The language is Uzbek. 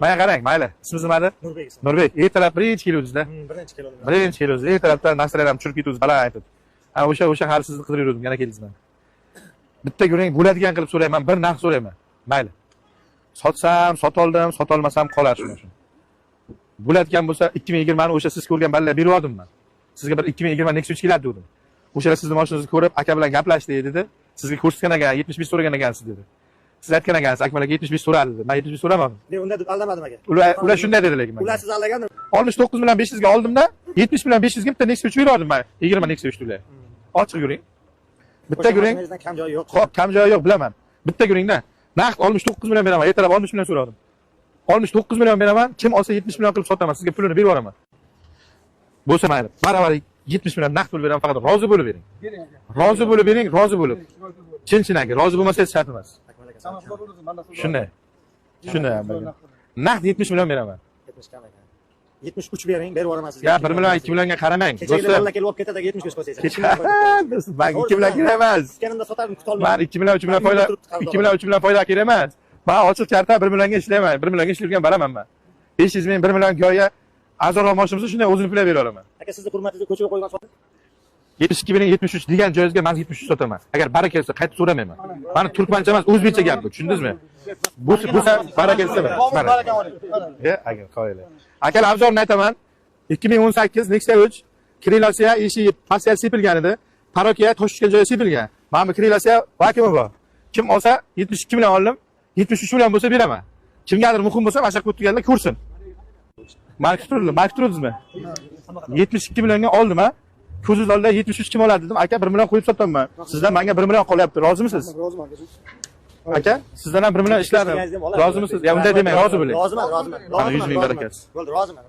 Mana qarang, mayli. Ismingiz nimadi? Nurbek. Nurbek, ertalab birinchi keluvdingiz-da. Birinchi keldim. Birinchi keluvdingiz. Ertalabdan narsalar ham tushirib ketuvdingiz, baland aytib. Ha, o'sha hali sizni qidirib yurdim, yana keldingizman. Bitta ko'ring, bo'ladigan qilib so'rayman, bir narx so'rayman. Mayli. Sotsam, sotoldim, sotolmasam qolar shuna. Bo'ladigan bo'lsa 2020 ni o'sha siz ko'rgan balalar berib yordimman. Sizga bir 2020 Nexus keladi dedim. O'sha sizni mashinangizni ko'rib, aka bilan gaplashdi dedi. Sizga ko'rsatgan ekan, 75 so'ragan ekansiz dedi. Siz aytgan ekansiz, aka bilan 75 so'radi dedi. Men 75 so'ramadim. Unda aldamadim aka. Ular shunday dedilar menga. Ular siz aldagan 69 million 500 ga oldimda, 70 million 500 ga bitta Nexus berdim men. 20 Nexus to'lay. Ochiq yuring. Bitta ko'ring. Kam joyi yo'q. Xo'p, kam joyi yo'q, bilaman. Bitta ko'ringda. Naqd 69 million beraman. Ertalab 60 million so'radim. 69 million beraman. Kim olsa 70 million qilib sotaman. Sizga pulini berib yuboraman. Bo'lsa mayli. Baravar 70 million naqd pul beraman, faqat rozi bo'lib bering. Rozi bo'lib bering, rozi bo'lib. Chin-chinaki rozi bo'lmasangiz shart emas. Shunday. Shunday. Naqd 70 million beraman. 70 kam ekan. 73 bering, berib yuboraman sizga. Ya 1 million 2 millionga qaramang. Do'stlar, bolalar kelib olib ketadi, 75 qo'ysangiz. Do'st, men 2 million kerak emas. Ketganimda sotardim, kutolmayman. Men 2 million 3 million foyda, 2 million 3 million foyda kerak emas. Men ochiq karta 1 millionga ishlayman. 1 millionga ishlayotgan baraman men. 500 ming 1 million go'ya arzonroq mashina bo'lsa shunday o'zini pulab bera olaman. Aka sizni hurmatingizni ko'chaga qo'ygan so'rang. 72 ming 73 degan joyingizga men 73 sotaman. Agar baraka kelsa qaytib so'ramayman. Mani turkmancha emas, o'zbekcha gap bu, tushundingizmi? Bu baraka kelsa baraka. Aka qo'yinglar. Aka arzonni aytaman. 2018 Nexia 3 Krilatsiya eshigi pastga sepilgan edi. Parokiya toshgan joyi sepilgan. Mana bu Krilatsiya vakimi bor. Kim olsa 72 million oldim. 73 million bo'lsa beraman. Kimgadir muhim bo'lsa mana shu yerga o'tganlar ko'rsin. Mark turdingizmi? 72 millionga oldim ha. Ko'zingiz oldida 73 kim oladi dedim. Aka 1 million qo'yib sotaman. Sizdan menga 1 million qolyapti. Rozimisiz? Roziman. Aka, sizdan ham 1 million ishladim. Rozimisiz? Ya unday demang, rozi bo'ling. Roziman. 100 ming barakasi. Bo'ldi, roziman.